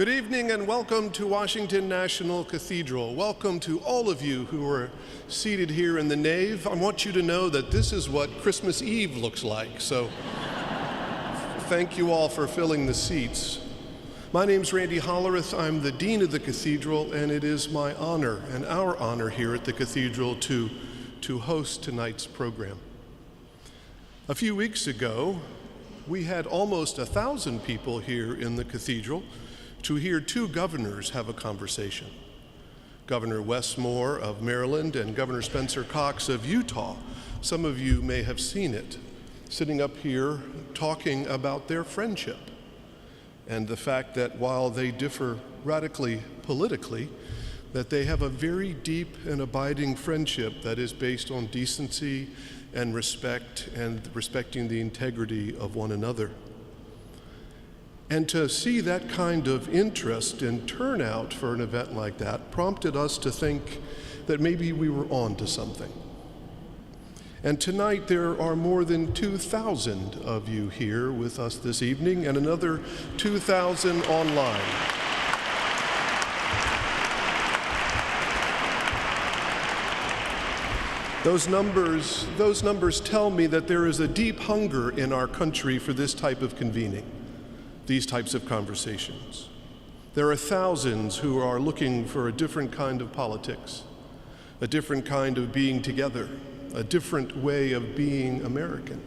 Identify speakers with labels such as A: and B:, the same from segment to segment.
A: Good evening and welcome to Washington National Cathedral. Welcome to all of you who are seated here in the nave. I want you to know that this is what Christmas Eve looks like, so thank you all for filling the seats. My name's Randy Hollerith. I'm the Dean of the Cathedral, and it is my honor and our honor here at the Cathedral to host tonight's program. A few weeks ago, we had almost 1,000 people here in the Cathedral to hear two governors have a conversation. Governor Wes Moore of Maryland and Governor Spencer Cox of Utah. Some of you may have seen it, sitting up here talking about their friendship and the fact that while they differ radically politically, that they have a very deep and abiding friendship that is based on decency and respect and respecting the integrity of one another. And to see that kind of interest and turnout for an event like that prompted us to think that maybe we were on to something. And tonight there are more than 2,000 of you here with us this evening and another 2,000 online. Those numbers tell me that there is a deep hunger in our country for this type of convening, these types of conversations. There are thousands who are looking for a different kind of politics, a different kind of being together, a different way of being American.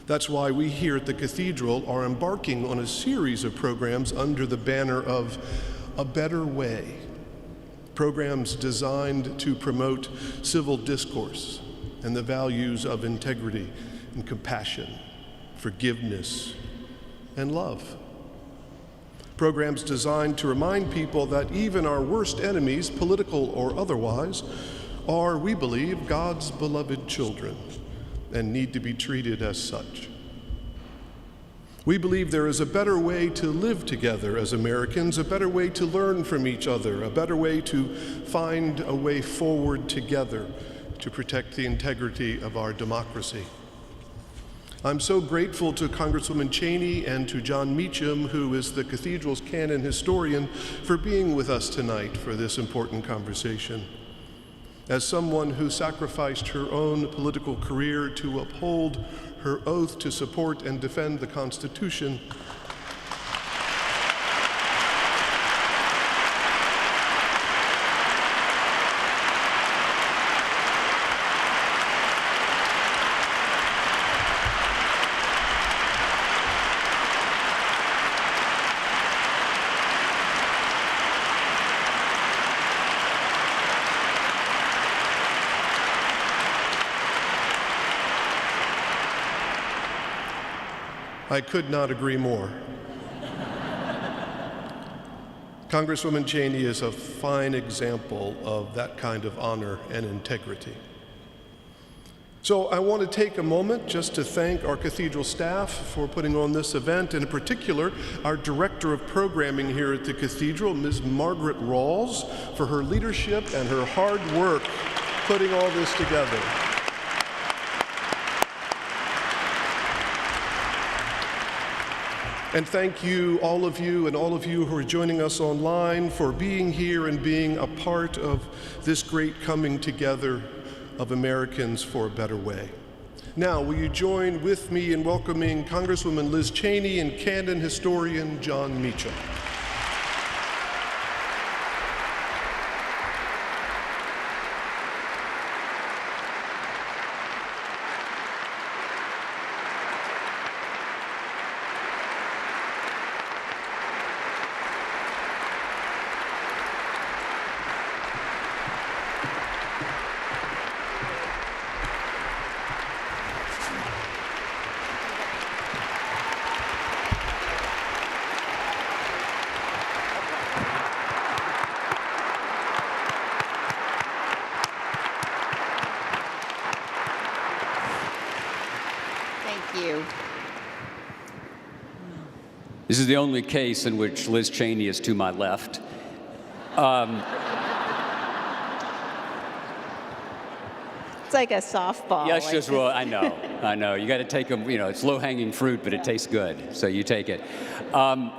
A: That's why we here at the Cathedral are embarking on a series of programs under the banner of A Better Way, programs designed to promote civil discourse and the values of integrity and compassion, forgiveness, and love. Programs designed to remind people that even our worst enemies, political or otherwise, are, we believe, God's beloved children and need to be treated as such. We believe there is a better way to live together as Americans, a better way to learn from each other, a better way to find a way forward together to protect the integrity of our democracy. I'm so grateful to Congresswoman Cheney and to John Meacham, who is the Cathedral's canon historian, for being with us tonight for this important conversation. As someone who sacrificed her own political career to uphold her oath to support and defend the Constitution, I could not agree more. Congresswoman Cheney is a fine example of that kind of honor and integrity. So I want to take a moment just to thank our Cathedral staff for putting on this event, and in particular, our Director of Programming here at the Cathedral, Ms. Margaret Rawls, for her leadership and her hard work putting all this together. And thank you, all of you who are joining us online, for being here and being a part of this great coming together of Americans for a better way. Now, will you join with me in welcoming Congresswoman Liz Cheney and canon historian John Meacham.
B: This is the only case in which Liz Cheney is to my left.
C: It's like a softball.
B: Yes,
C: like
B: just, well, I know. You got to take them, it's low-hanging fruit, but it tastes good, so you take it.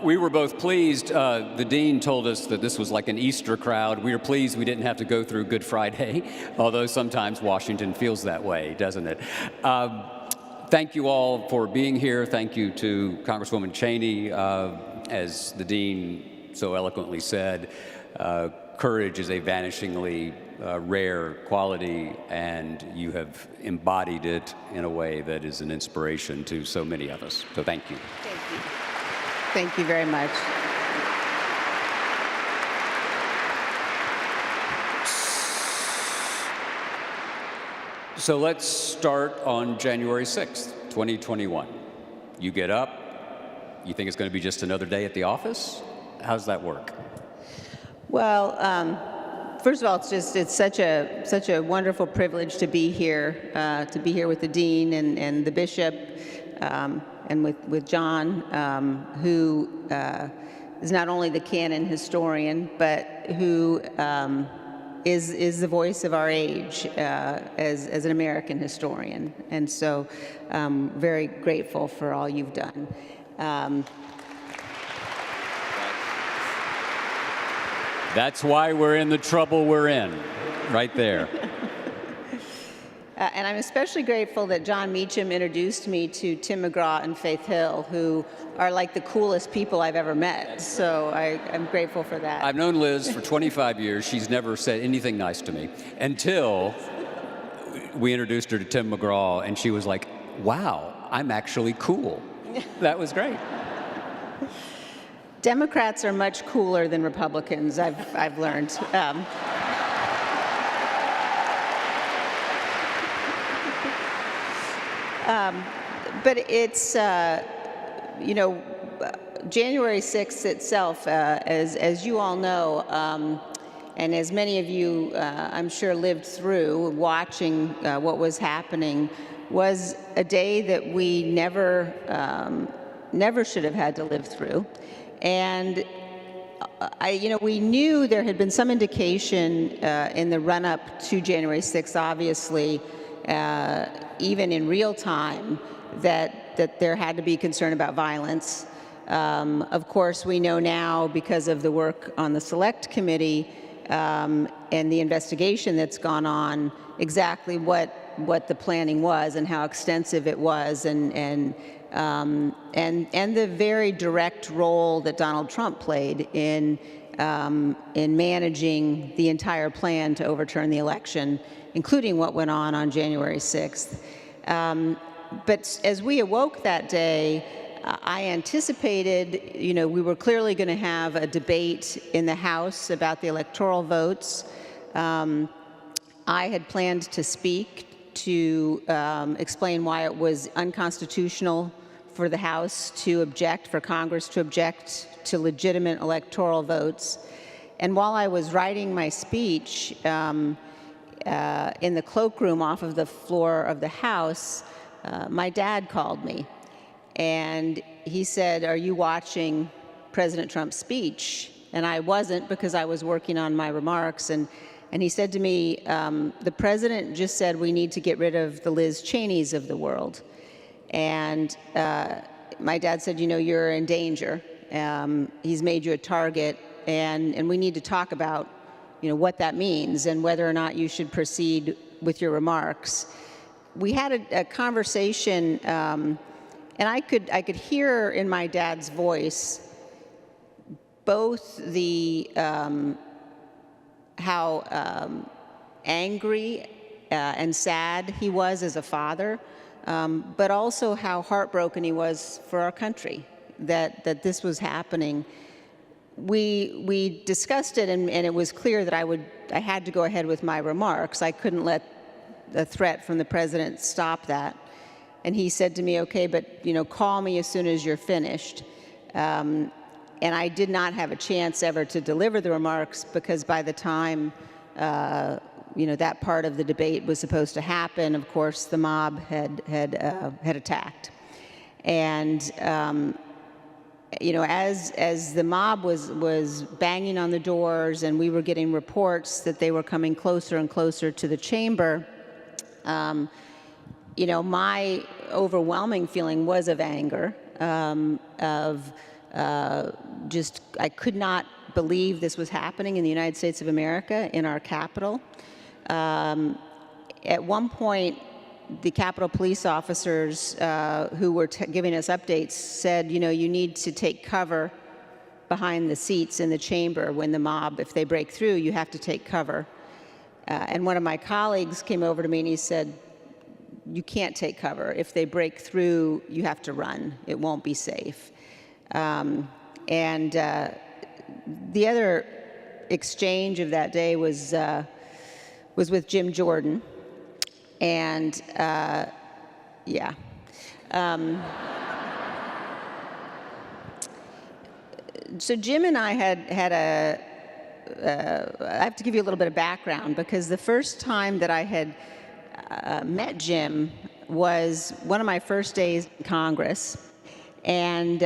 B: We were both pleased. The dean told us that this was like an Easter crowd. We were pleased we didn't have to go through Good Friday, although sometimes Washington feels that way, doesn't it? Thank you all for being here. Thank you to Congresswoman Cheney. As the dean so eloquently said, courage is a vanishingly rare quality, and you have embodied it in a way that is an inspiration to so many of us. So thank you.
C: Thank you. Thank you very much.
B: So let's start on January 6th, 2021. You get up, you think it's going to be just another day at the office? How's that work?
C: Well, first of all, it's such a wonderful privilege to be here with the dean and the bishop, and with John, who is not only the canon historian, but who is the voice of our age as an American historian. And so very grateful for all you've done.
B: That's why we're in the trouble we're in, right there.
C: And I'm especially grateful that John Meacham introduced me to Tim McGraw and Faith Hill, who are like the coolest people I've ever met. So I'm grateful for that.
B: I've known Liz for 25 years. She's never said anything nice to me until we introduced her to Tim McGraw, and she was like, wow, I'm actually cool. That was great.
C: Democrats are much cooler than Republicans, I've learned. But it's, January 6th itself, as you all know, and as many of you, I'm sure, lived through watching what was happening, was a day that we never should have had to live through. And we knew there had been some indication in the run-up to January 6th, obviously, even in real time, that there had to be concern about violence. Of course, we know now, because of the work on the Select Committee and the investigation that's gone on, exactly what the planning was and how extensive it was, and the very direct role that Donald Trump played in managing the entire plan to overturn the election, including what went on January 6th. But as we awoke that day, I anticipated, we were clearly going to have a debate in the House about the electoral votes. I had planned to speak to explain why it was unconstitutional for the House to object, for Congress to object to legitimate electoral votes. And while I was writing my speech in the cloakroom off of the floor of the House, my dad called me. And he said, "Are you watching President Trump's speech?" And I wasn't, because I was working on my remarks. And he said to me, "The president just said we need to get rid of the Liz Cheneys of the world." And my dad said, "You're in danger. He's made you a target, and we need to talk about, what that means and whether or not you should proceed with your remarks." We had a conversation, and I could hear in my dad's voice both the how angry and sad he was as a father, but also how heartbroken he was for our country that this was happening. We discussed it, and it was clear that I had to go ahead with my remarks. I couldn't let the threat from the president stop that. And he said to me, "Okay, but call me as soon as you're finished." And I did not have a chance ever to deliver the remarks, because by the time that part of the debate was supposed to happen, of course, the mob had attacked. And as the mob was banging on the doors, and we were getting reports that they were coming closer and closer to the chamber, My overwhelming feeling was of anger, I could not believe this was happening in the United States of America, in our capital. At one point, the Capitol police officers who were giving us updates said, you need to take cover behind the seats in the chamber when the mob, if they break through, you have to take cover. And one of my colleagues came over to me and he said, you can't take cover. If they break through, you have to run. It won't be safe. The other exchange of that day was with Jim Jordan. And so Jim and I had I have to give you a little bit of background, because the first time that I had met Jim was one of my first days in Congress. And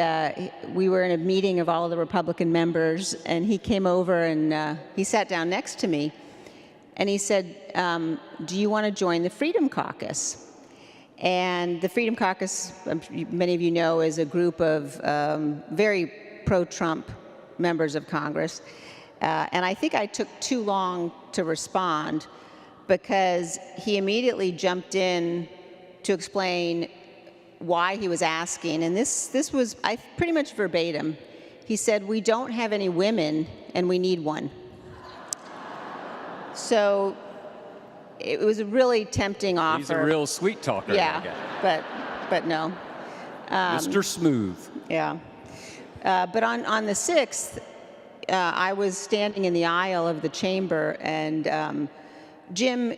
C: we were in a meeting of all the Republican members, and he came over and he sat down next to me. And he said, do you want to join the Freedom Caucus? And the Freedom Caucus, many of you know, is a group of very pro-Trump members of Congress. And I think I took too long to respond, because he immediately jumped in to explain why he was asking. And this was pretty much verbatim. He said, we don't have any women, and we need one. So it was a really tempting offer.
B: He's a real sweet talker.
C: Yeah, but no.
B: Mr. Smooth.
C: Yeah. But on the 6th, I was standing in the aisle of the chamber, and Jim,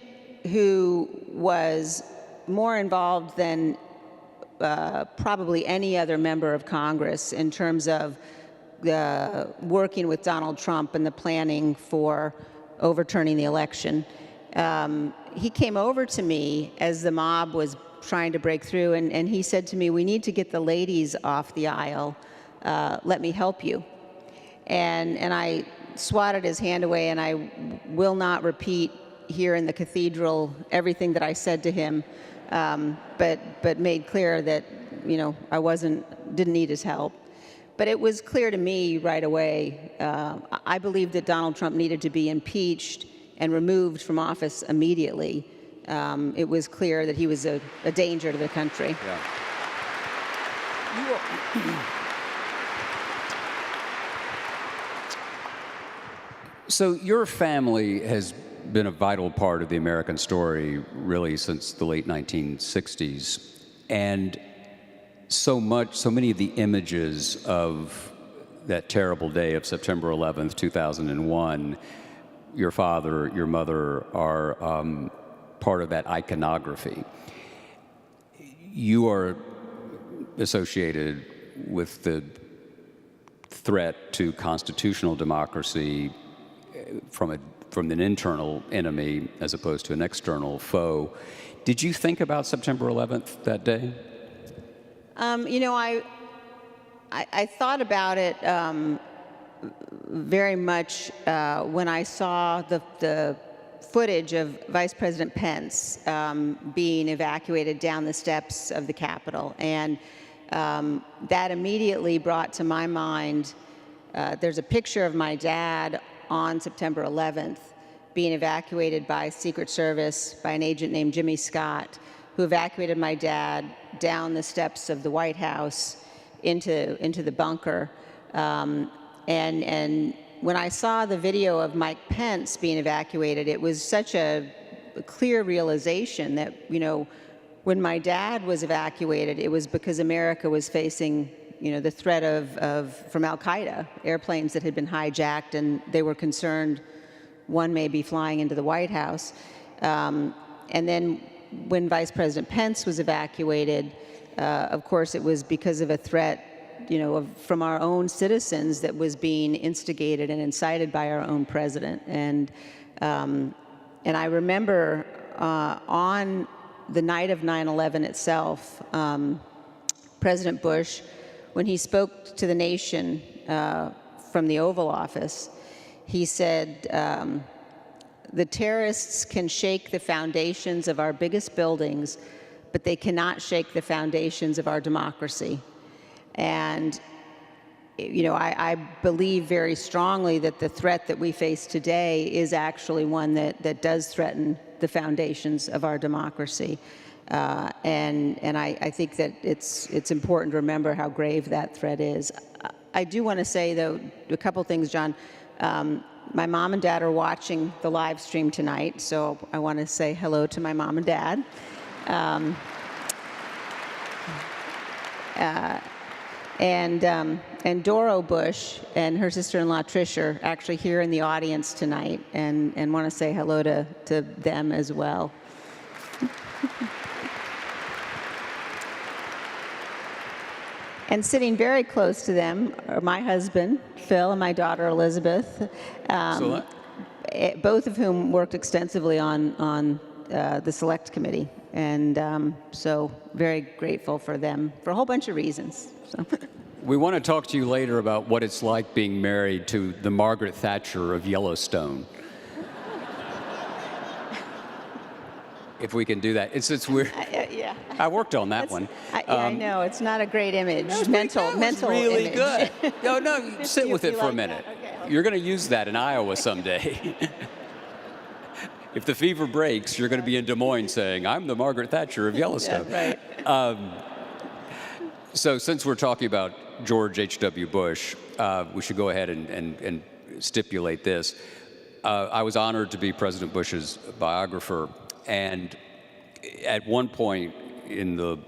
C: who was more involved than probably any other member of Congress in terms of working with Donald Trump and the planning for overturning the election, he came over to me as the mob was trying to break through, and he said to me, we need to get the ladies off the aisle. Let me help you. And I swatted his hand away, and I will not repeat here in the Cathedral everything that I said to him, but made clear that I didn't need his help. But it was clear to me right away. I believed that Donald Trump needed to be impeached and removed from office immediately. It was clear that he was a danger to the country.
B: Yeah. So your family has been a vital part of the American story really since the late 1960s. And so many of the images of that terrible day of September 11th, 2001, your father, your mother are part of that iconography. You are associated with the threat to constitutional democracy from an internal enemy as opposed to an external foe. Did you think about September 11th that day?
C: I thought about it very much when I saw the footage of Vice President Pence being evacuated down the steps of the Capitol. And that immediately brought to my mind, there's a picture of my dad on September 11th being evacuated by Secret Service by an agent named Jimmy Scott, who evacuated my dad down the steps of the White House into the bunker. And when I saw the video of Mike Pence being evacuated, it was such a clear realization that, when my dad was evacuated, it was because America was facing, the threat from Al-Qaeda, airplanes that had been hijacked, and they were concerned one may be flying into the White House. And then when Vice President Pence was evacuated, of course, it was because of a threat, from our own citizens that was being instigated and incited by our own president. And I remember on the night of 9/11 itself, President Bush, when he spoke to the nation from the Oval Office, he said the terrorists can shake the foundations of our biggest buildings, but they cannot shake the foundations of our democracy. And I believe very strongly that the threat that we face today is actually one that does threaten the foundations of our democracy. And I think that it's important to remember how grave that threat is. I do want to say, though, a couple things, John. My mom and dad are watching the live stream tonight, so I want to say hello to my mom and dad. And Doro Bush and her sister-in-law Trish are actually here in the audience tonight, and want to say hello to them as well. And sitting very close to them are my husband, Phil, and my daughter, Elizabeth, both of whom worked extensively on the Select Committee. And so very grateful for them for a whole bunch of reasons. So.
B: We want to talk to you later about what it's like being married to the Margaret Thatcher of Yellowstone. If we can do that. It's weird.
C: Yeah.
B: I worked on that one.
C: I know. It's not a great image.
B: Mental really
C: image.
B: Good. No, sit with it for a minute.
C: Okay.
B: You're going to use that in Iowa someday. If the fever breaks, you're going to be in Des Moines saying, I'm the Margaret Thatcher of Yellowstone.
C: Yeah, right.
B: So since we're talking about George H.W. Bush, we should go ahead and stipulate this. I was honored to be President Bush's biographer. And at one point in the,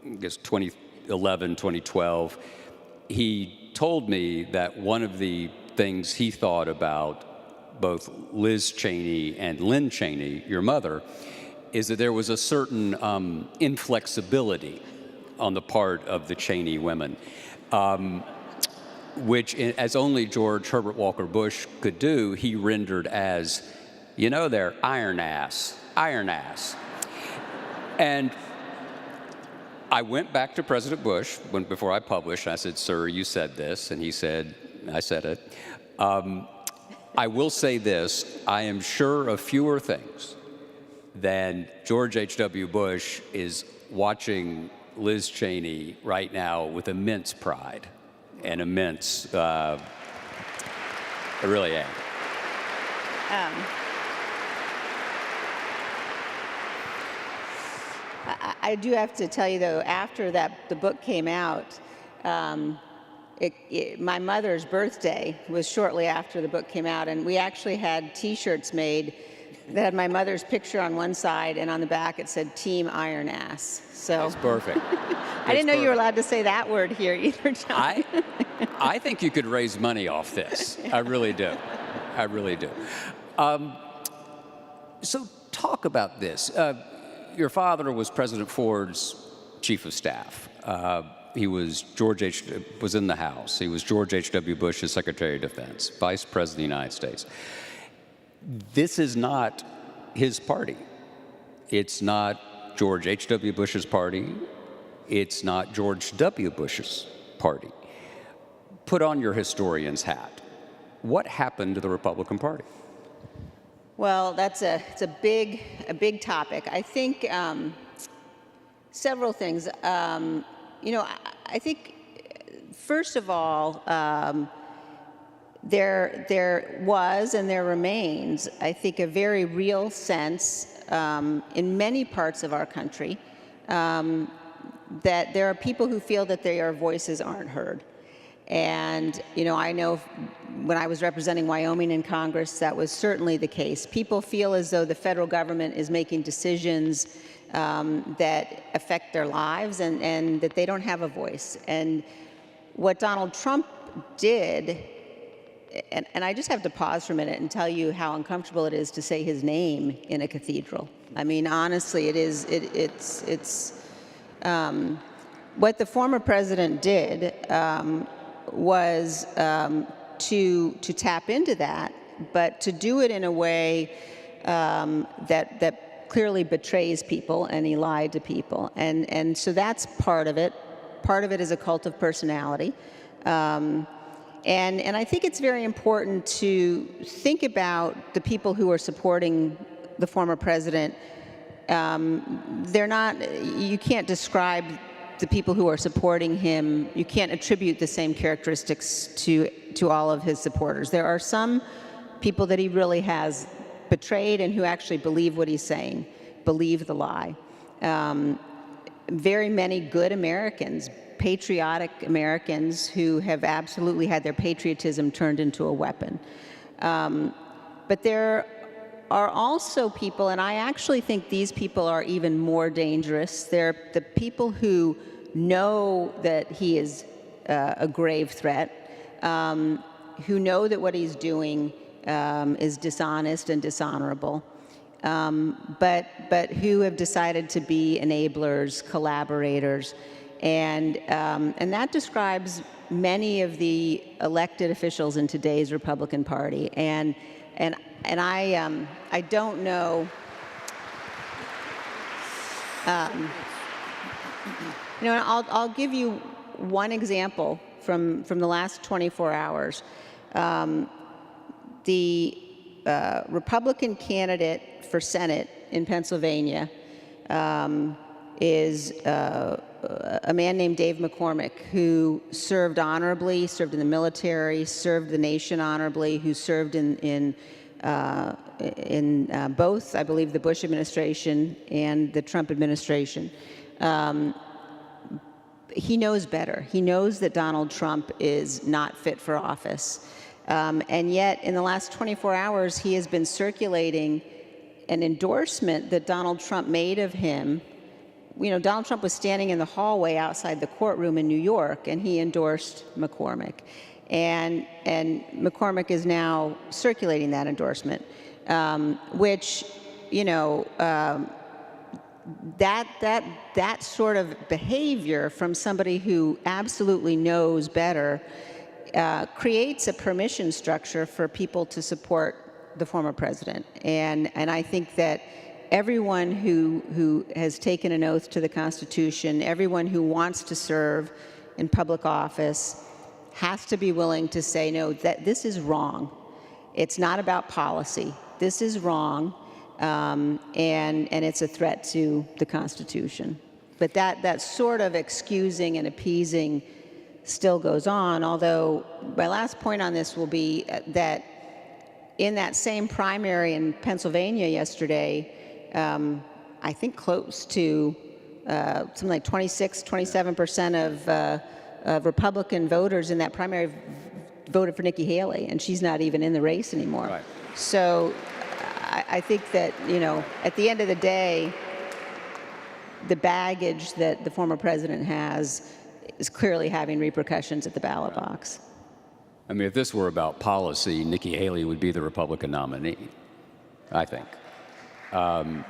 B: 2011, 2012, he told me that one of the things he thought about both Liz Cheney and Lynn Cheney, your mother, is that there was a certain inflexibility on the part of the Cheney women, which, as only George Herbert Walker Bush could do, he rendered as, they're iron ass. And I went back to President Bush before I published. I said, sir, you said this. And he said, I said it. I will say this. I am sure of fewer things than George H.W. Bush is watching Liz Cheney right now with immense pride and immense, I really am.
C: I do have to tell you, though, after the book came out, my mother's birthday was shortly after the book came out, and we actually had T-shirts made that had my mother's picture on one side, and on the back it said Team Iron Ass. So
B: that's perfect.
C: I didn't know you were allowed to say that word here either, John.
B: I think you could raise money off this. I really do. I really do. So talk about this. Your father was President Ford's chief of staff. He was was in the House. He was George H.W. Bush's Secretary of Defense, Vice President of the United States. This is not his party. It's not George H.W. Bush's party. It's not George W. Bush's party. Put on your historian's hat. What happened to the Republican Party?
C: Well, it's a big topic. I think several things. I think first of all, there was and there remains, I think, a very real sense in many parts of our country that there are people who feel that their voices aren't heard. And, I know when I was representing Wyoming in Congress, that was certainly the case. People feel as though the federal government is making decisions that affect their lives and that they don't have a voice. And what Donald Trump did, and I just have to pause for a minute and tell you how uncomfortable it is to say his name in a cathedral. I mean, honestly, it's what the former president did was to tap into that, but to do it in a way that clearly betrays people, and he lied to people, and so that's part of it. Part of it is a cult of personality, And I think it's very important to think about the people who are supporting the former president. They're not, you can't describe the people who are supporting him, you can't attribute the same characteristics to all of his supporters. There are some people that he really has betrayed and who actually believe what he's saying, believe the lie. Very many good Americans, patriotic Americans who have absolutely had their patriotism turned into a weapon. But there are also people, and I actually think these people are even more dangerous. They're the people who know that he is a grave threat, who know that what he's doing is dishonest and dishonorable, but who have decided to be enablers, collaborators, and that describes many of the elected officials in today's Republican Party. And I don't know. I'll give you one example from the last 24 hours. The Republican candidate for Senate in Pennsylvania is a man named Dave McCormick, who served honorably, served in the military, served the nation honorably, who served in both, I believe, the Bush administration and the Trump administration. He knows better. He knows that Donald Trump is not fit for office. And yet, in the last 24 hours, he has been circulating an endorsement that Donald Trump made of him. Donald Trump was standing in the hallway outside the courtroom in New York, and he endorsed McCormick. And McCormick is now circulating that endorsement, which, that sort of behavior from somebody who absolutely knows better creates a permission structure for people to support the former president. And I think that everyone who has taken an oath to the Constitution, everyone who wants to serve in public office, has to be willing to say, no, that this is wrong. It's not about policy. This is wrong, and it's a threat to the Constitution. But that sort of excusing and appeasing still goes on, although my last point on this will be that in that same primary in Pennsylvania yesterday, I think close to something like 27% of Republican voters in that primary voted for Nikki Haley, and she's not even in the race anymore.
B: Right.
C: So I think that, at the end of the day, the baggage that the former president has is clearly having repercussions at the ballot box.
B: I mean, if this were about policy, Nikki Haley would be the Republican nominee, I think.
C: And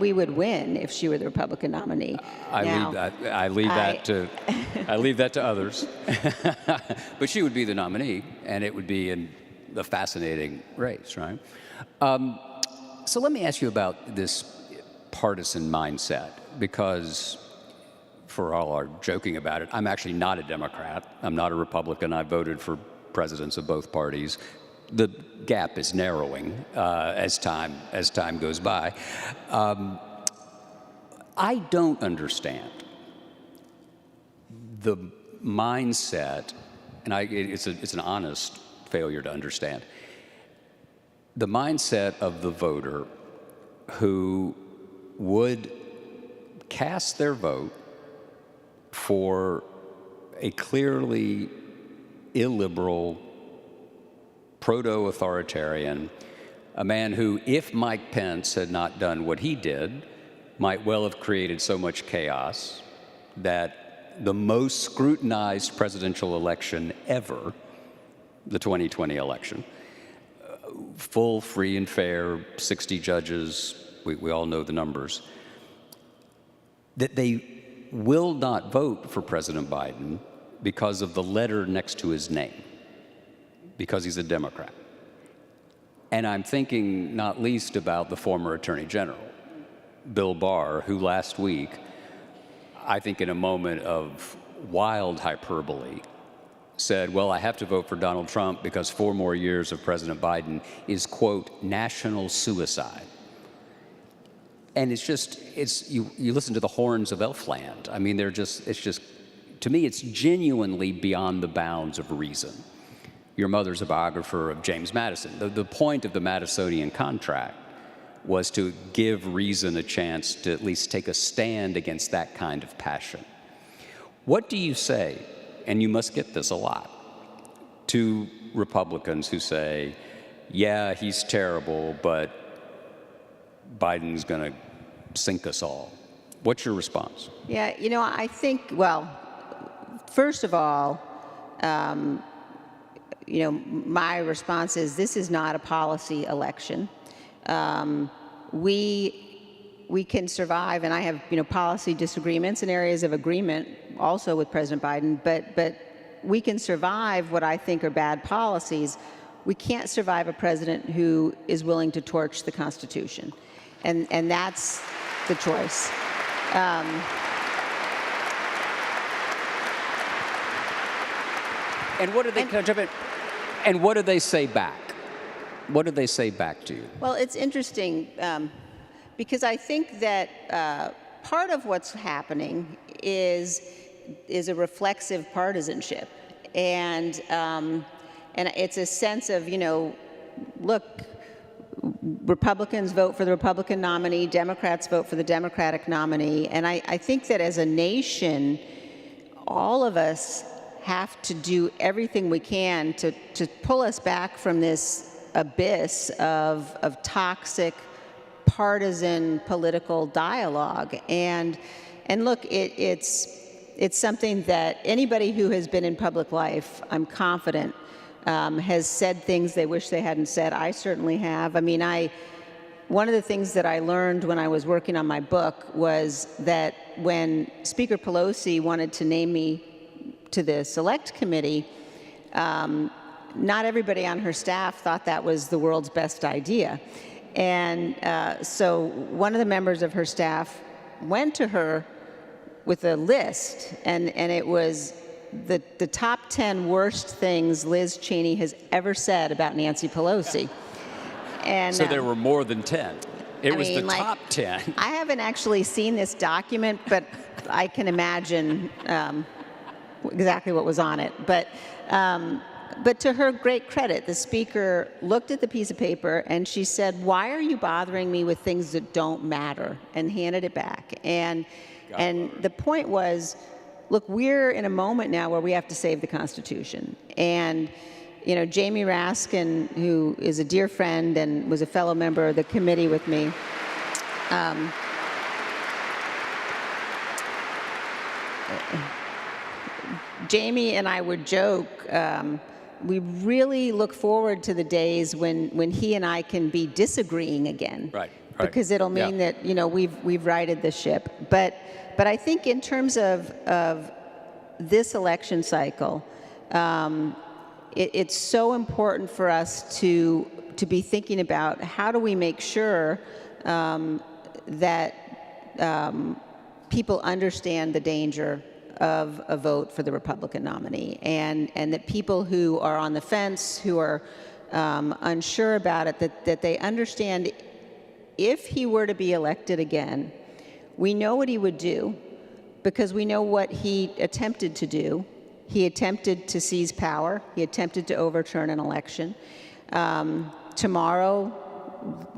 C: we would win if she were the Republican nominee.
B: I leave that to others. But she would be the nominee, and it would be in the fascinating race, right? So let me ask you about this partisan mindset, because for all our joking about it, I'm actually not a Democrat. I'm not a Republican. I voted for presidents of both parties. The gap is narrowing as time goes by. I don't understand the mindset, and it's an honest failure to understand, the mindset of the voter who would cast their vote for a clearly illiberal, proto-authoritarian, a man who, if Mike Pence had not done what he did, might well have created so much chaos that the most scrutinized presidential election ever, the 2020 election, full, free, and fair, 60 judges, we all know the numbers, that they will not vote for President Biden because of the letter next to his name, because he's a Democrat. And I'm thinking not least about the former Attorney General, Bill Barr, who last week, I think in a moment of wild hyperbole, said, well, I have to vote for Donald Trump because 4 more years of President Biden is, quote, national suicide. And you listen to the horns of Elfland. I mean, to me, it's genuinely beyond the bounds of reason. Your mother's a biographer of James Madison. The point of the Madisonian contract was to give reason a chance to at least take a stand against that kind of passion. What do you say, and you must get this a lot, to Republicans who say, yeah, he's terrible, but Biden's going to sink us all? What's your response?
C: Yeah, I think, well, first of all, my response is this is not a policy election. We can survive, and I have policy disagreements and areas of agreement also with President Biden, but we can survive what I think are bad policies. We can't survive a president who is willing to torch the Constitution, and that's the choice.
B: And what do they and what do they say back? What do they say back to you?
C: Well, it's interesting because I think that part of what's happening is a reflexive partisanship, and it's a sense of look, Republicans vote for the Republican nominee, Democrats vote for the Democratic nominee, and I think that as a nation, all of us have to do everything we can to pull us back from this abyss of toxic, partisan political dialogue. And look, it's something that anybody who has been in public life, I'm confident, has said things they wish they hadn't said. I certainly have. I mean, one of the things that I learned when I was working on my book was that when Speaker Pelosi wanted to name me to the Select Committee, not everybody on her staff thought that was the world's best idea. And so one of the members of her staff went to her with a list, and it was the top 10 worst things Liz Cheney has ever said about Nancy Pelosi. And
B: so there were more than 10. It was the top 10.
C: I haven't actually seen this document, but I can imagine exactly what was on it. But to her great credit, the speaker looked at the piece of paper and she said, "Why are you bothering me with things that don't matter?" and handed it back. And the point was, look, we're in a moment now where we have to save the Constitution. And Jamie Raskin, who is a dear friend and was a fellow member of the committee with me, Jamie and I would joke, we really look forward to the days when he and I can be disagreeing again.
B: Right.
C: Because it'll mean that we've righted the ship. But I think in terms of this election cycle, it's so important for us to be thinking about how do we make sure that people understand the danger of a vote for the Republican nominee, and that people who are on the fence, who are unsure about it, that they understand if he were to be elected again, we know what he would do because we know what he attempted to do. He attempted to seize power. He attempted to overturn an election. Tomorrow,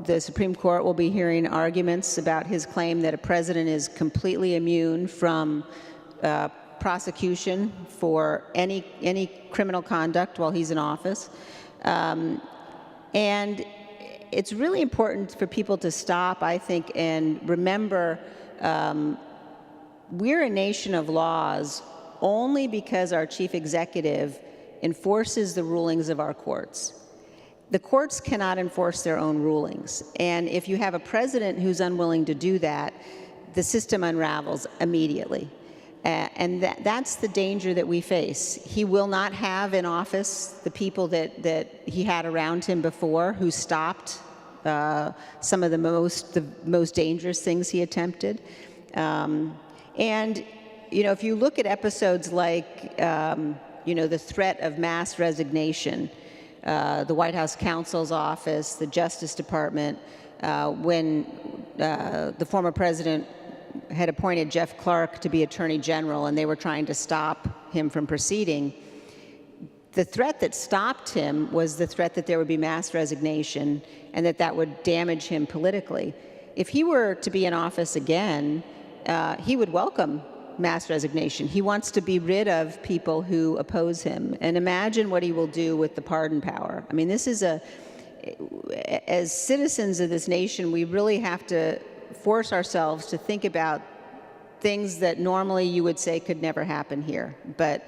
C: the Supreme Court will be hearing arguments about his claim that a president is completely immune from prosecution for any criminal conduct while he's in office. And it's really important for people to stop, I think, and remember we're a nation of laws only because our chief executive enforces the rulings of our courts. The courts cannot enforce their own rulings. And if you have a president who's unwilling to do that, the system unravels immediately. And that's the danger that we face. He will not have in office the people that he had around him before who stopped some of the most dangerous things he attempted. And if you look at episodes like the threat of mass resignation. The White House counsel's office, the Justice Department, when the former president had appointed Jeff Clark to be Attorney General and they were trying to stop him from proceeding, the threat that stopped him was the threat that there would be mass resignation and that would damage him politically. If he were to be in office again, he would welcome mass resignation. He wants to be rid of people who oppose him. And imagine what he will do with the pardon power. I mean, this is as citizens of this nation, we really have to force ourselves to think about things that normally you would say could never happen here. But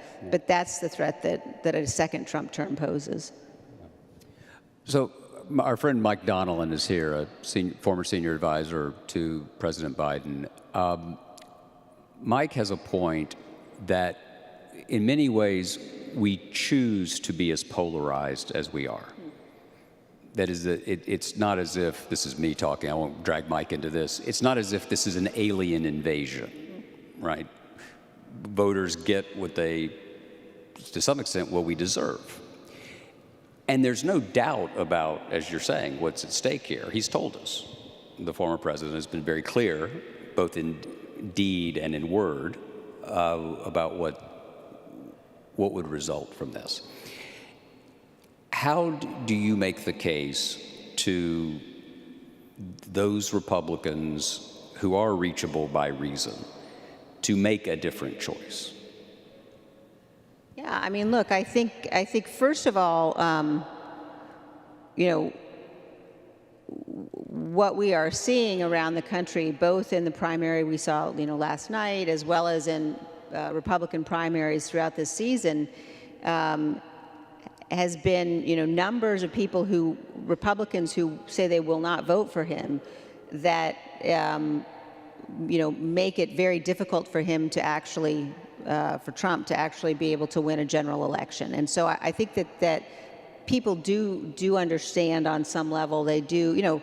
C: that's the threat that a second Trump term poses.
B: So our friend Mike Donnellan is here, a former senior advisor to President Biden. Mike has a point that in many ways we choose to be as polarized as we are. That is, it's not as if, this is me talking, I won't drag Mike into this, it's not as if this is an alien invasion, right? Voters get what they, to some extent, what we deserve. And there's no doubt about, as you're saying, what's at stake here. He's told us. The former president has been very clear, both in deed and in word, about what would result from this. How do you make the case to those Republicans who are reachable by reason to make a different choice?
C: Yeah, I mean, look, I think first of all, what we are seeing around the country, both in the primary we saw, last night, as well as in Republican primaries throughout this season, has been, numbers of people Republicans who say they will not vote for him, that, make it very difficult for him to actually, for Trump to actually be able to win a general election. And so I think that people do understand on some level. They do,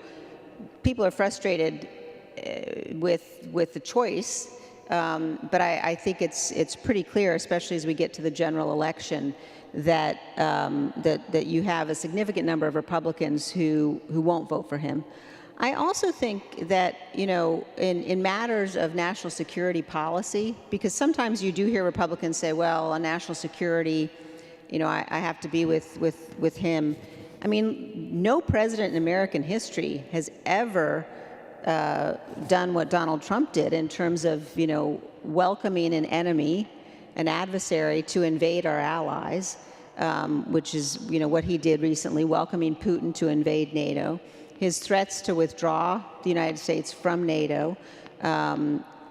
C: people are frustrated with the choice, but I think it's pretty clear, especially as we get to the general election, that that you have a significant number of Republicans who won't vote for him. I also think that, in matters of national security policy, because sometimes you do hear Republicans say, well, on national security, I have to be with him. I mean, no president in American history has ever done what Donald Trump did in terms of, welcoming an enemy, an adversary to invade our allies, which is, what he did recently, welcoming Putin to invade NATO. His threats to withdraw the United States from NATO,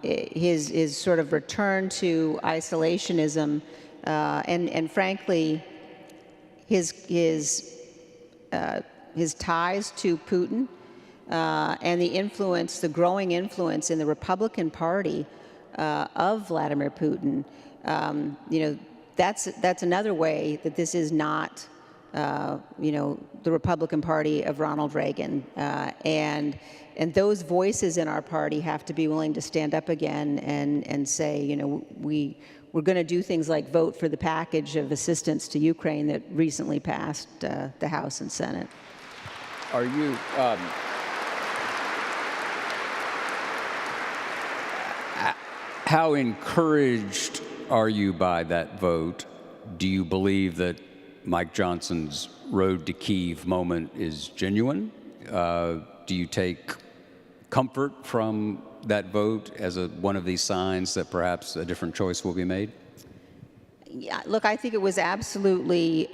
C: his sort of return to isolationism, and frankly, his ties to Putin, and the growing influence in the Republican Party of Vladimir Putin. That's another way that this is not, the Republican Party of Ronald Reagan, and those voices in our party have to be willing to stand up again and say, we're going to do things like vote for the package of assistance to Ukraine that recently passed the House and Senate.
B: Are you? How encouraged are you by that vote? Do you believe that Mike Johnson's road to Kyiv moment is genuine? Do you take comfort from that vote as one of these signs that perhaps a different choice will be made?
C: Yeah, look, I think it was absolutely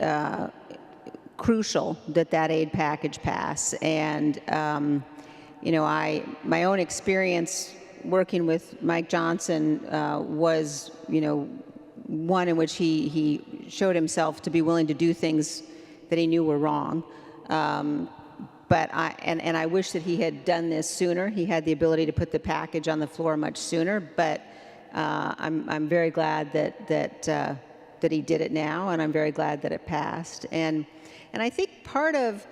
C: crucial that aid package pass. And, my own experience working with Mike Johnson was, one in which he showed himself to be willing to do things that he knew were wrong. But I wish that he had done this sooner. He had the ability to put the package on the floor much sooner. But I'm very glad that he did it now, and I'm very glad that it passed. And I think part of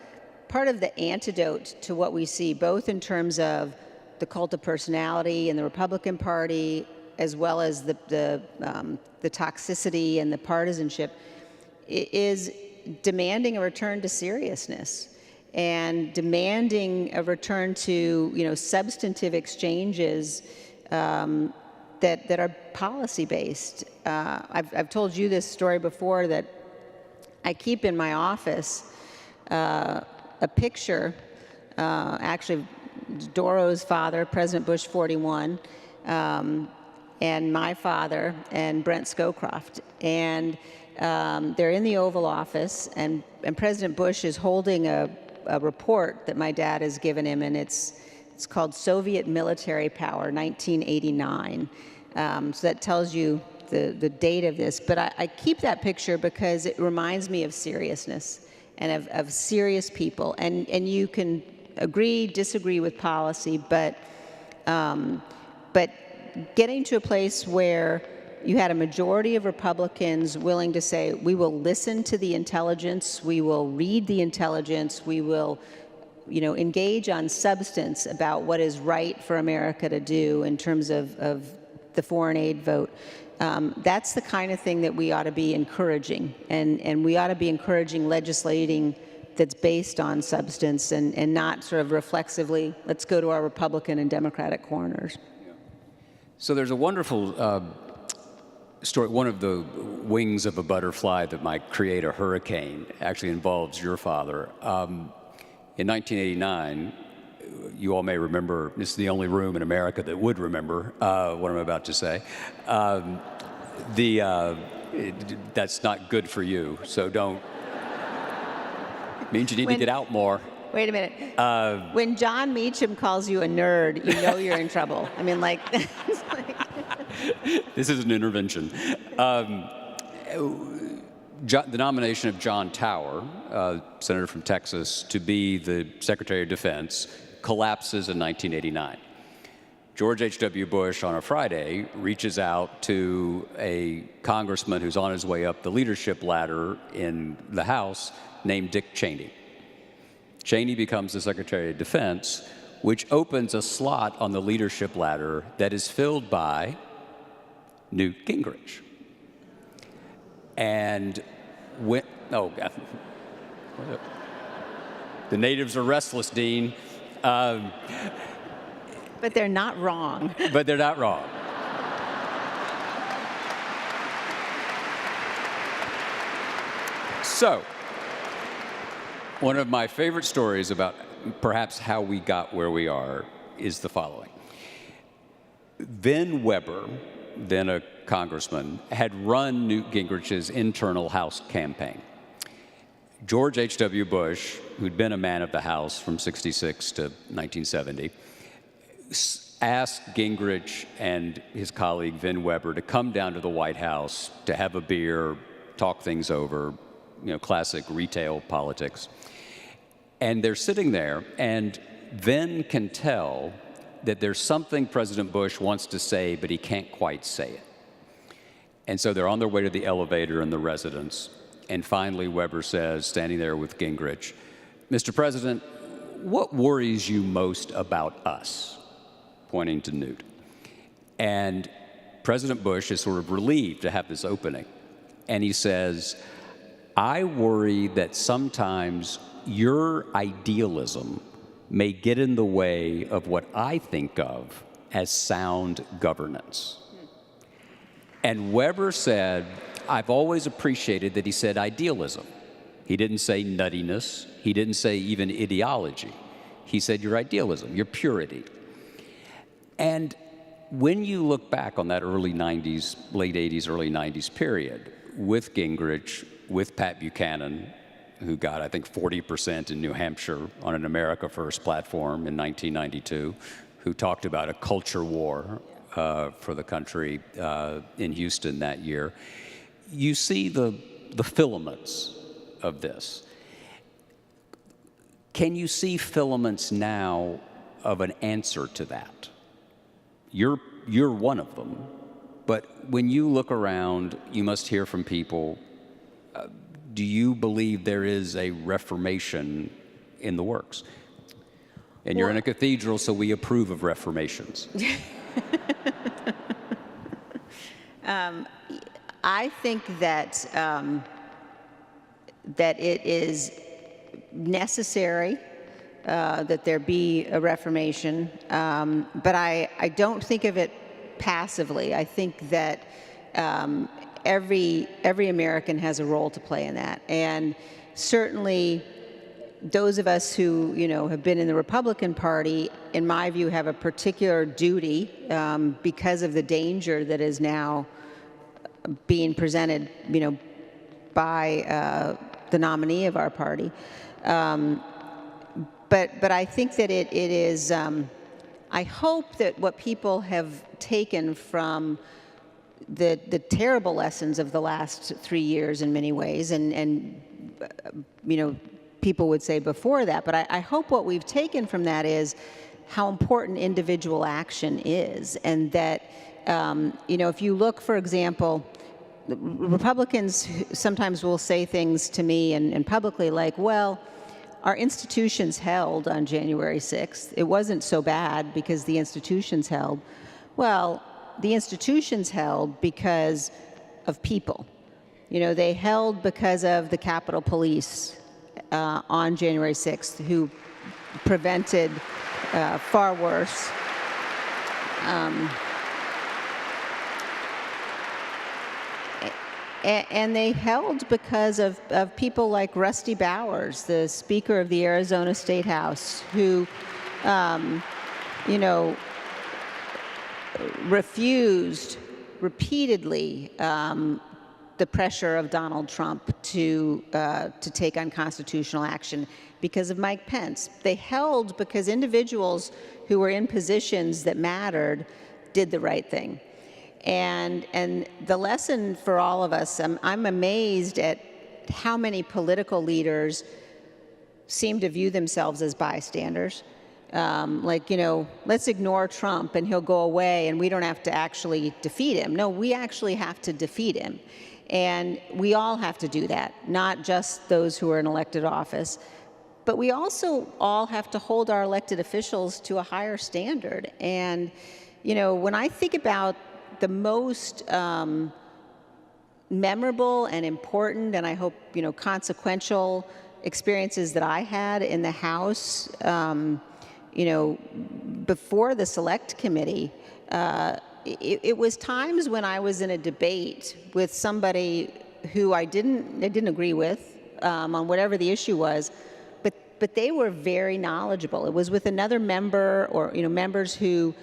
C: the antidote to what we see, both in terms of the cult of personality in the Republican Party, as well as the toxicity and the partisanship, is demanding a return to seriousness and demanding a return to, substantive exchanges that are policy-based. I've told you this story before, that I keep in my office a picture, actually Doro's father, President Bush 41, and my father and Brent Scowcroft. And they're in the Oval Office, and President Bush is holding a report that my dad has given him, and it's called Soviet Military Power, 1989. So that tells you the date of this. But I keep that picture because it reminds me of seriousness and of serious people. And you can agree, disagree with policy, but getting to a place where you had a majority of Republicans willing to say, we will listen to the intelligence, we will read the intelligence, we will engage on substance about what is right for America to do in terms of the foreign aid vote. That's the kind of thing that we ought to be encouraging, and we ought to be encouraging legislating that's based on substance and not sort of reflexively, let's go to our Republican and Democratic corners.
B: So there's a wonderful story. One of the wings of a butterfly that might create a hurricane actually involves your father. In 1989, you all may remember, this is the only room in America that would remember what I'm about to say. That's not good for you, so don't. Means you need to get out more.
C: Wait a minute. When John Meacham calls you a nerd, you know you're in trouble. I mean, like.
B: This is an intervention. The nomination of John Tower, senator from Texas, to be the Secretary of Defense collapses in 1989. George H.W. Bush, on a Friday, reaches out to a congressman who's on his way up the leadership ladder in the House named Dick Cheney. Cheney becomes the Secretary of Defense, which opens a slot on the leadership ladder that is filled by Newt Gingrich. And when, the natives are restless, Dean.
C: But they're not wrong.
B: But they're not wrong. So, one of my favorite stories about perhaps how we got where we are is the following. Vin Weber, then a congressman, had run Newt Gingrich's internal House campaign. George H.W. Bush, who'd been a man of the House from 1966 to 1970, asked Gingrich and his colleague Vin Weber to come down to the White House to have a beer, talk things over, classic retail politics. And they're sitting there, and Vin can tell that there's something President Bush wants to say, but he can't quite say it. And so they're on their way to the elevator in the residence, and finally Weber says, standing there with Gingrich, "Mr. President, what worries you most about us?" Pointing to Newt. And President Bush is sort of relieved to have this opening. And he says, "I worry that sometimes your idealism may get in the way of what I think of as sound governance." And Weber said, I've always appreciated that he said idealism. He didn't say nuttiness. He didn't say even ideology. He said your idealism, your purity. And when you look back on that early 90s, late 80s, early 90s period, with Gingrich, with Pat Buchanan, who got, I think, 40% in New Hampshire on an America First platform in 1992, who talked about a culture war for the country in Houston that year, you see the filaments of this. Can you see filaments now of an answer to that? You're one of them, but when you look around, you must hear from people, do you believe there is a reformation in the works? And you're in a cathedral, so we approve of reformations.
C: I think that that it is necessary that there be a reformation, but I don't think of it passively. I think that every American has a role to play in that, and certainly those of us who have been in the Republican Party, in my view, have a particular duty because of the danger that is now being presented, by the nominee of our party. But I think that it is. I hope that what people have taken from the terrible lessons of the last 3 years in many ways, and people would say before that, but I hope what we've taken from that is how important individual action is, and that if you look, for example, Republicans sometimes will say things to me and publicly like, well, our institutions held on January 6th. It wasn't so bad because the institutions held. Well, the institutions held because of people. They held because of the Capitol Police on January 6th, who prevented far worse. And they held because of people like Rusty Bowers, the Speaker of the Arizona State House, who, refused repeatedly the pressure of Donald Trump to take unconstitutional action because of Mike Pence. They held because individuals who were in positions that mattered did the right thing. And the lesson for all of us, I'm amazed at how many political leaders seem to view themselves as bystanders. Let's ignore Trump and he'll go away and we don't have to actually defeat him. No, we actually have to defeat him. And we all have to do that, not just those who are in elected office. But we also all have to hold our elected officials to a higher standard. And, when I think about the most memorable and important, and I hope, consequential experiences that I had in the House, before the Select Committee, it was times when I was in a debate with somebody who I didn't agree with on whatever the issue was, but they were very knowledgeable. It was with another member or members who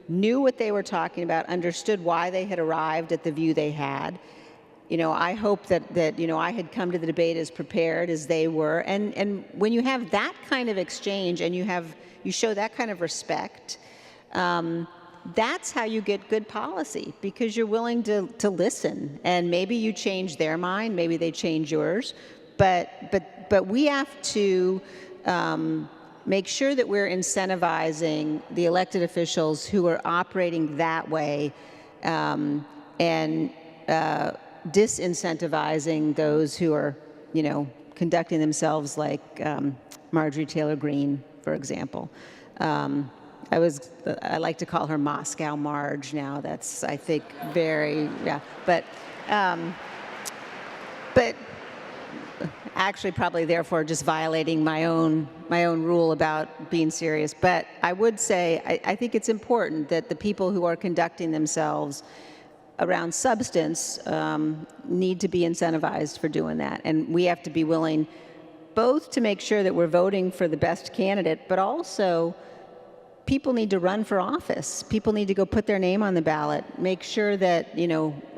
C: knew what they were talking about, understood why they had arrived at the view they had. I hope that I had come to the debate as prepared as they were. And when you have that kind of exchange and you show that kind of respect, that's how you get good policy, because you're willing to listen. And maybe you change their mind, maybe they change yours, but we have to make sure that we're incentivizing the elected officials who are operating that way, and disincentivizing those who are, conducting themselves like Marjorie Taylor Greene, for example. I like to call her Moscow Marge now. That's, I think, very, yeah. But actually probably therefore just violating my own rule about being serious. But I would say I think it's important that the people who are conducting themselves around substance need to be incentivized for doing that. And we have to be willing both to make sure that we're voting for the best candidate, but also people need to run for office. People need to go put their name on the ballot. Make sure that,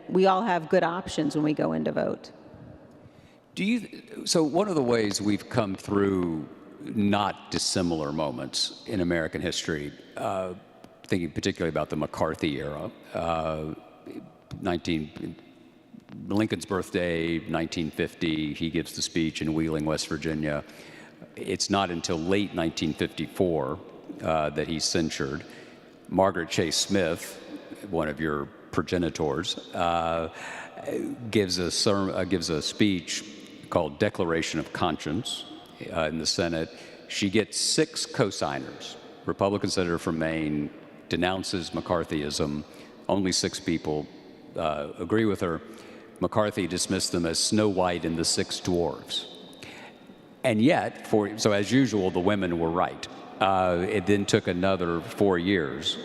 C: we all have good options when we go in to vote.
B: So one of the ways we've come through not dissimilar moments in American history, thinking particularly about the McCarthy era, Lincoln's birthday, 1950, he gives the speech in Wheeling, West Virginia. It's not until late 1954 that he's censured. Margaret Chase Smith, one of your progenitors, gives a speech called Declaration of Conscience in the Senate. She gets 6 co-signers. Republican senator from Maine denounces McCarthyism. Only 6 people agree with her. McCarthy dismissed them as Snow White and the Six Dwarfs. And yet, so as usual, the women were right. It then took another 4 years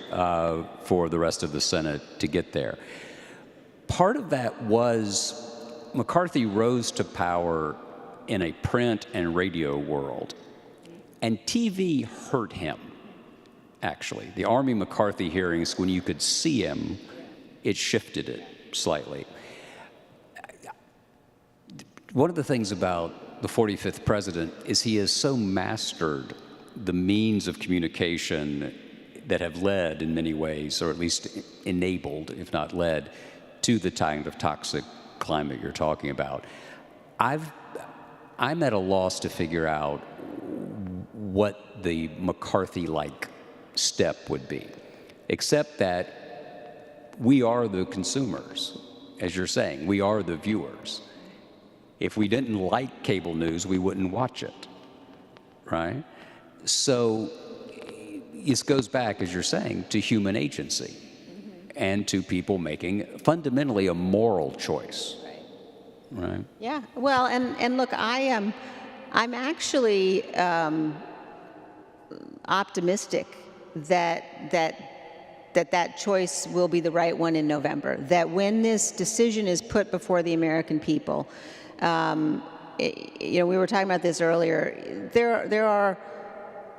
B: for the rest of the Senate to get there. Part of that was McCarthy rose to power in a print and radio world, and TV hurt him, actually. The Army McCarthy hearings, when you could see him, it shifted it slightly. One of the things about the 45th president is he has so mastered the means of communication that have led in many ways, or at least enabled, if not led, to the kind of toxic climate you're talking about. I'm at a loss to figure out what the McCarthy-like step would be, except that we are the consumers, as you're saying. We are the viewers. If we didn't like cable news, we wouldn't watch it, right? So this goes back, as you're saying, to human agency and to people making fundamentally a moral choice, right?
C: Yeah. Well, and look, I'm actually optimistic that choice will be the right one in November. That when this decision is put before the American people, we were talking about this earlier. There are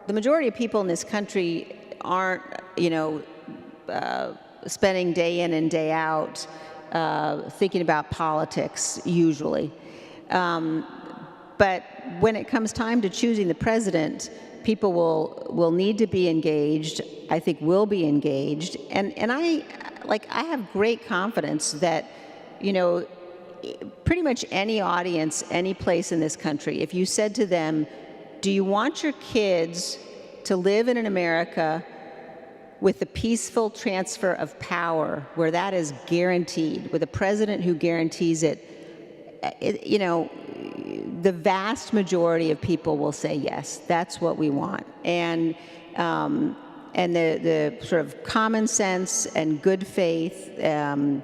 C: the majority of people in this country aren't, spending day in and day out thinking about politics usually. But when it comes time to choosing the president, people will need to be engaged. I think will be engaged, and I have great confidence that, pretty much any audience, any place in this country, if you said to them, do you want your kids to live in an America with the peaceful transfer of power, where that is guaranteed, with a president who guarantees it, the vast majority of people will say yes, that's what we want. And the sort of common sense and good faith, and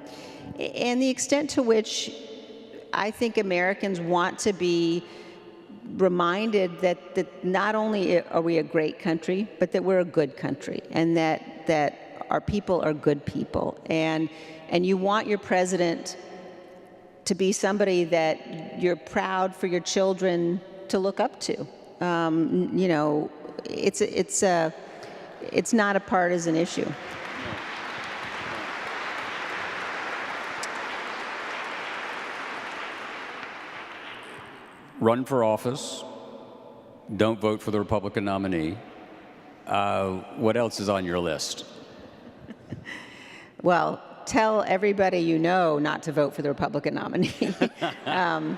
C: the extent to which I think Americans want to be reminded that not only are we a great country, but that we're a good country, and that our people are good people. And you want your president to be somebody that you're proud for your children to look up to. It's not a partisan issue.
B: Run for office. Don't vote for the Republican nominee. What else is on your list?
C: Well, tell everybody you know not to vote for the Republican nominee. But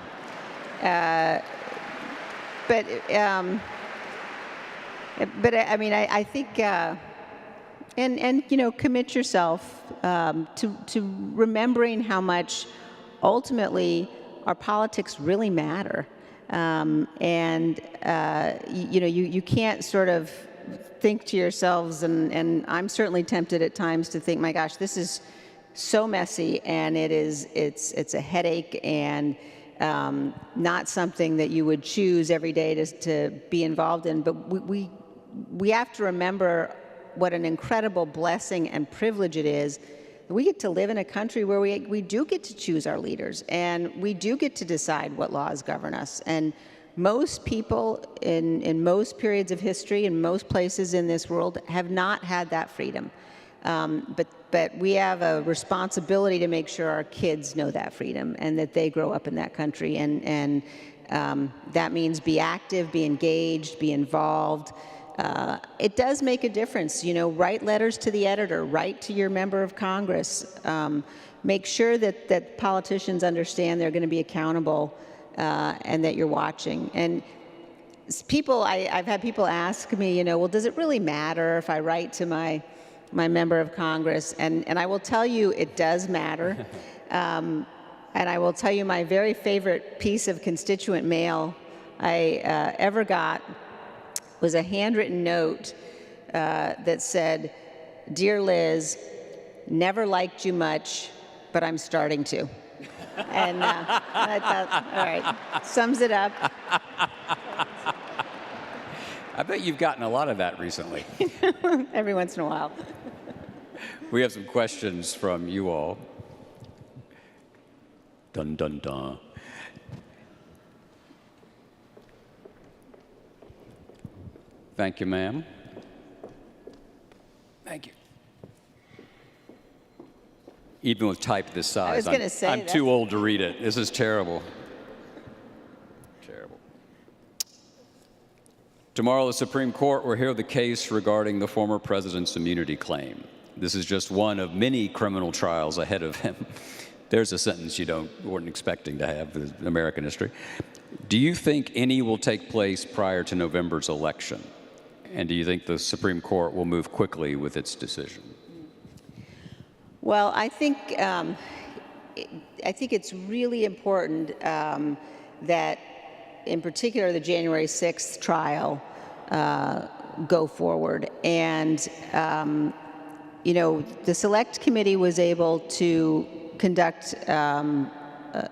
C: I mean, I think, and commit yourself to remembering how much ultimately our politics really matter. You can't sort of think to yourselves, and I'm certainly tempted at times to think, my gosh, this is so messy, and it's a headache, and not something that you would choose every day to be involved in. But we have to remember what an incredible blessing and privilege it is. We get to live in a country where we do get to choose our leaders, and we do get to decide what laws govern us. And most people in most periods of history, in most places in this world, have not had that freedom. But we have a responsibility to make sure our kids know that freedom and that they grow up in that country. And that means be active, be engaged, be involved. It does make a difference. Write letters to the editor, write to your member of Congress. Make sure that politicians understand they're going to be accountable and that you're watching. And I've had people ask me, well, does it really matter if I write to my member of Congress? And I will tell you it does matter. And I will tell you my very favorite piece of constituent mail I ever got was a handwritten note that said, "Dear Liz, never liked you much, but I'm starting to. And I thought, all right, sums it up.
B: I bet you've gotten a lot of that recently.
C: Every once in a while.
B: We have some questions from you all. Dun, dun, dun. Thank you, ma'am. Thank you. Even with type this size,
C: I was going to say
B: I'm too old to read it. This is terrible. Terrible. Tomorrow, the Supreme Court will hear the case regarding the former president's immunity claim. This is just one of many criminal trials ahead of him. There's a sentence you weren't expecting to have in American history. Do you think any will take place prior to November's election? And do you think the Supreme Court will move quickly with its decision?
C: Well, I think it's really important that, in particular, the January 6th trial go forward. And, the Select Committee was able to conduct an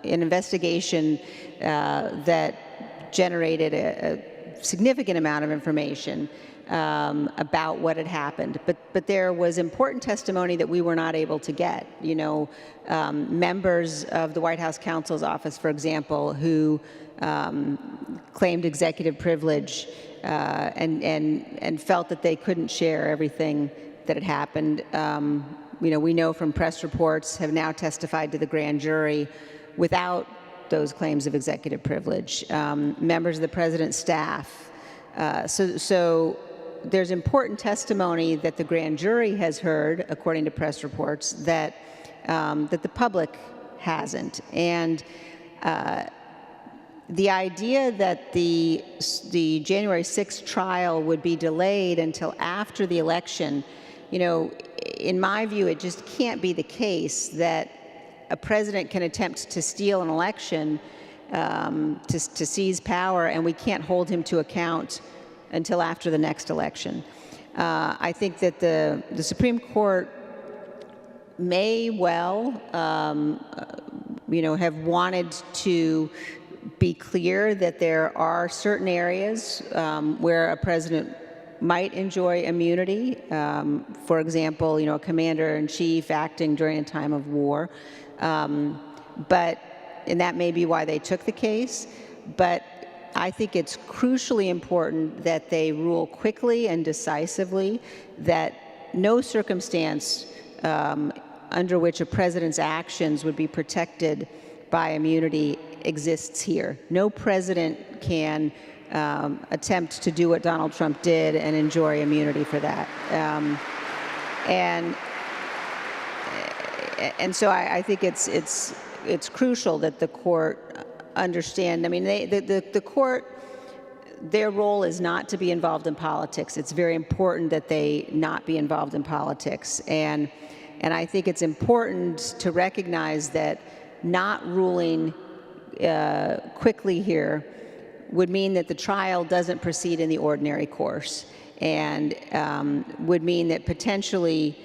C: investigation that generated a significant amount of information about what had happened, but there was important testimony that we were not able to get. Members of the White House counsel's office, for example, who claimed executive privilege and felt that they couldn't share everything that had happened. We know from press reports have now testified to the grand jury without those claims of executive privilege. Members of the president's staff. So there's important testimony that the grand jury has heard, according to press reports, that the public hasn't. And the idea that the January 6th trial would be delayed until after the election, in my view, it just can't be the case that a president can attempt to steal an election, to seize power, and we can't hold him to account until after the next election. I think that the Supreme Court may well, have wanted to be clear that there are certain areas where a president might enjoy immunity. For example, a commander-in-chief acting during a time of war. And that may be why they took the case. But I think it's crucially important that they rule quickly and decisively that no circumstance under which a president's actions would be protected by immunity exists here. No president can attempt to do what Donald Trump did and enjoy immunity for that. And so I think it's crucial that the court understand. I mean, the court, their role is not to be involved in politics. It's very important that they not be involved in politics. And I think it's important to recognize that not ruling quickly here would mean that the trial doesn't proceed in the ordinary course, and would mean that potentially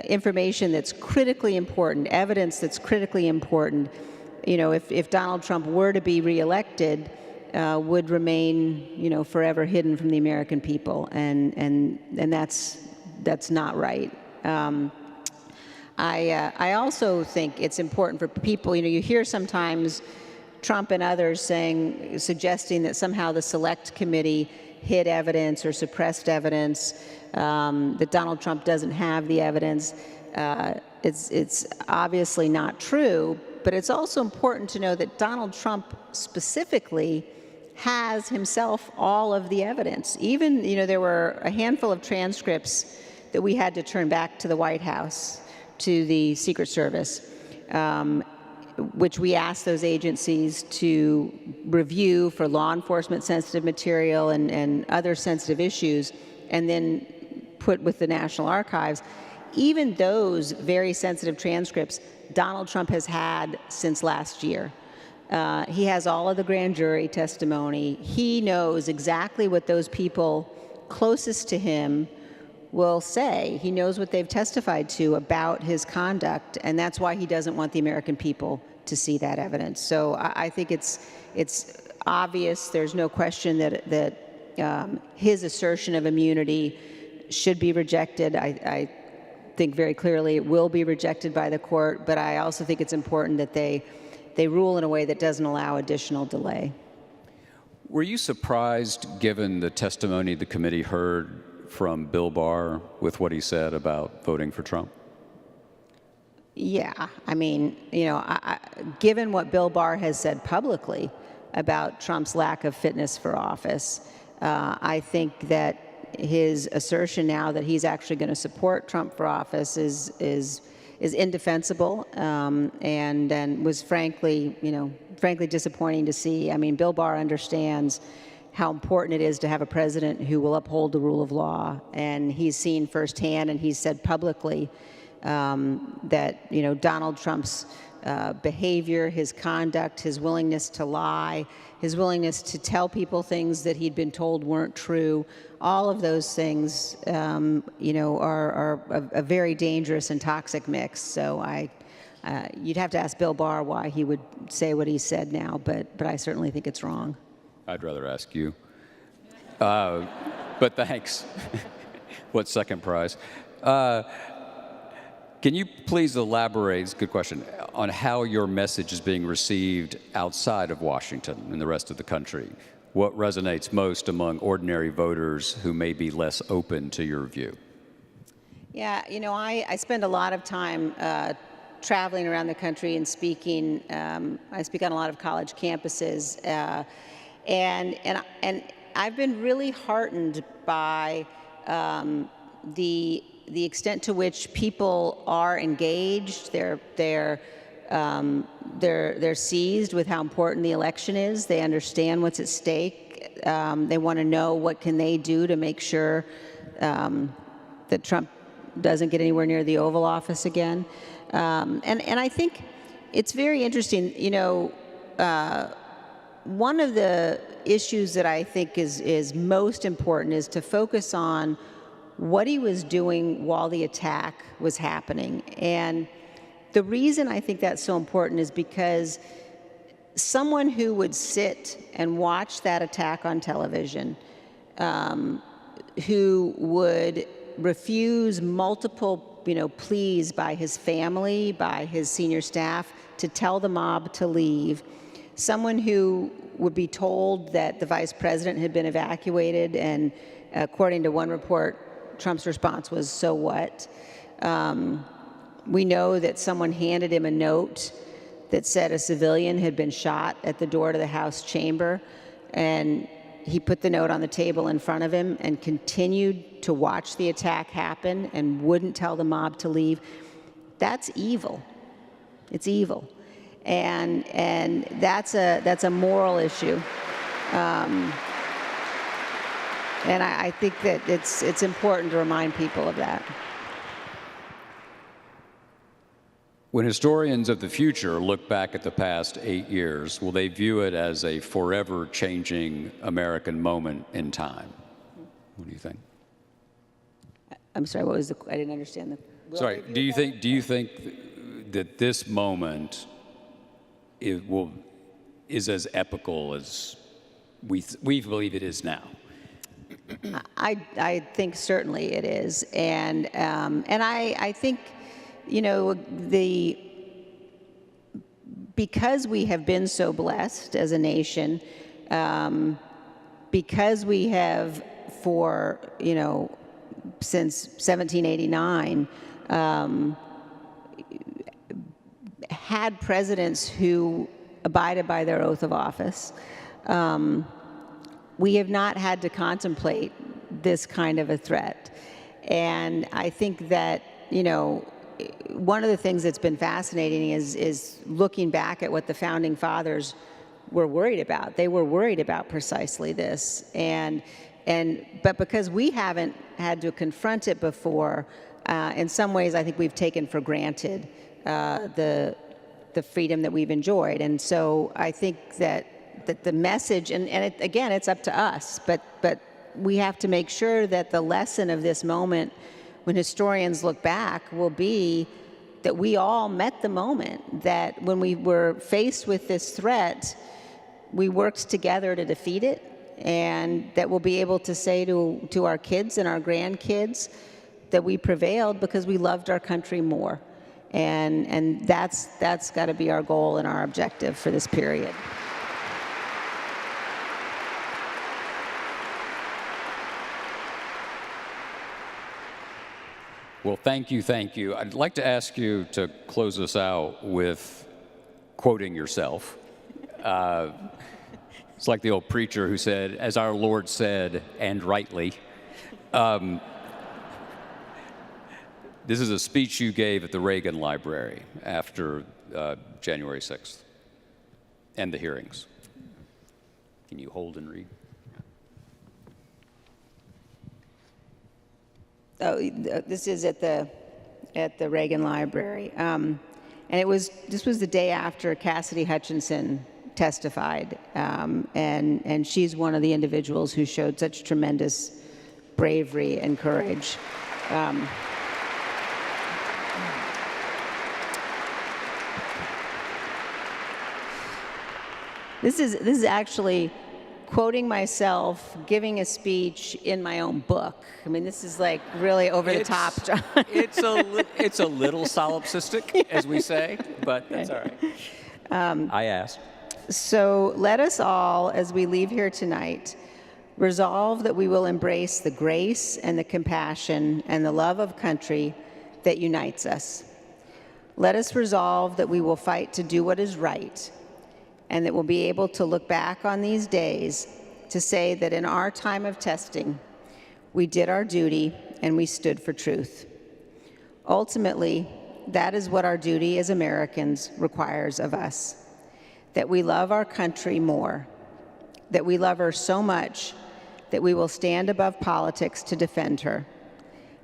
C: information that's critically important, evidence that's critically important, if Donald Trump were to be reelected, would remain, forever hidden from the American people, and that's not right. I also think it's important for people. You hear sometimes Trump and others suggesting that somehow the Select Committee hid evidence or suppressed evidence, that Donald Trump doesn't have the evidence. It's obviously not true, but it's also important to know that Donald Trump specifically has himself all of the evidence. Even, there were a handful of transcripts that we had to turn back to the White House, to the Secret Service, which we asked those agencies to review for law enforcement sensitive material and other sensitive issues, and then put with the National Archives. Even those very sensitive transcripts, Donald Trump has had since last year. He has all of the grand jury testimony. He knows exactly what those people closest to him will say. He knows what they've testified to about his conduct, and that's why he doesn't want the American people to see that evidence. So I think it's obvious. There's no question that his assertion of immunity should be rejected. I think very clearly it will be rejected by the court, but I also think it's important that they rule in a way that doesn't allow additional delay.
B: Were you surprised, given the testimony the committee heard from Bill Barr, with what he said about voting for Trump?
C: Yeah, I mean, given what Bill Barr has said publicly about Trump's lack of fitness for office, I think that his assertion now that he's actually going to support Trump for office is indefensible, and was frankly disappointing to see. I mean, Bill Barr understands how important it is to have a president who will uphold the rule of law, and he's seen firsthand, and he's said publicly that Donald Trump's behavior, his conduct, his willingness to lie, his willingness to tell people things that he'd been told weren't true, all of those things, are a very dangerous and toxic mix. So you'd have to ask Bill Barr why he would say what he said now, but I certainly think it's wrong.
B: I'd rather ask you. But thanks. What second prize? Can you please elaborate, it's a good question, on how your message is being received outside of Washington and the rest of the country? What resonates most among ordinary voters who may be less open to your view?
C: Yeah, I spend a lot of time traveling around the country and speaking. I speak on a lot of college campuses, and I've been really heartened by the extent to which people are engaged. They're seized with how important the election is. They understand what's at stake. They want to know what can they do to make sure that Trump doesn't get anywhere near the Oval Office again. And I think it's very interesting. One of the issues that I think is most important is to focus on what he was doing while the attack was happening. And the reason I think that's so important is because someone who would sit and watch that attack on television, who would refuse multiple pleas by his family, by his senior staff, to tell the mob to leave, someone who would be told that the vice president had been evacuated, and according to one report, Trump's response was, "So what?" We know that someone handed him a note that said a civilian had been shot at the door to the House chamber, and he put the note on the table in front of him and continued to watch the attack happen and wouldn't tell the mob to leave. That's evil. It's evil. And that's a moral issue. And I think that it's important to remind people of that.
B: When historians of the future look back at the past 8 years, will they view it as a forever changing American moment in time? What do you think?
C: I'm sorry, what was I didn't understand the.
B: Sorry, do you think that this moment is as epical as we believe it is now?
C: I think certainly it is, and I think because we have been so blessed as a nation, because we have since 1789 had presidents who abided by their oath of office. We have not had to contemplate this kind of a threat. And I think that, one of the things that's been fascinating is looking back at what the founding fathers were worried about. They were worried about precisely this. But because we haven't had to confront it before, in some ways I think we've taken for granted the freedom that we've enjoyed. And so I think that the message, again, it's up to us, but we have to make sure that the lesson of this moment, when historians look back, will be that we all met the moment, that when we were faced with this threat, we worked together to defeat it, and that we'll be able to say to our kids and our grandkids that we prevailed because we loved our country more. And that's got to be our goal and our objective for this period.
B: Well, thank you, thank you. I'd like to ask you to close us out with quoting yourself. It's like the old preacher who said, "As our Lord said, and rightly." This is a speech you gave at the Reagan Library after January 6th and the hearings. Can you hold and read?
C: Oh, this is at the Reagan Library, and this was the day after Cassidy Hutchinson testified, and she's one of the individuals who showed such tremendous bravery and courage. This is actually quoting myself, giving a speech in my own book. I mean, this is like really over the top, John.
B: It's a little solipsistic, as we say, but that's all right. I asked.
C: So let us all, as we leave here tonight, resolve that we will embrace the grace and the compassion and the love of country that unites us. Let us resolve that we will fight to do what is right, and that we'll be able to look back on these days to say that in our time of testing, we did our duty and we stood for truth. Ultimately, that is what our duty as Americans requires of us, that we love our country more, that we love her so much that we will stand above politics to defend her,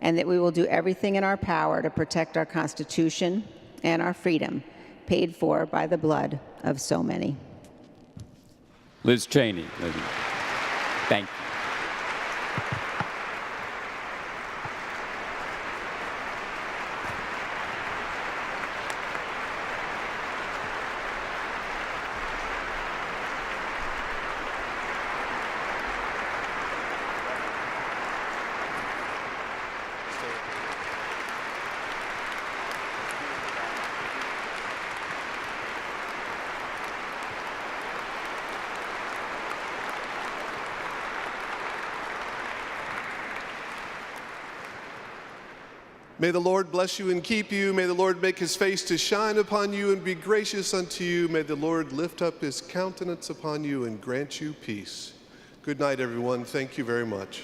C: and that we will do everything in our power to protect our Constitution and our freedom, paid for by the blood of so many.
B: Liz Cheney, thank you.
A: May the Lord bless you and keep you. May the Lord make his face to shine upon you and be gracious unto you. May the Lord lift up his countenance upon you and grant you peace. Good night, everyone. Thank you very much.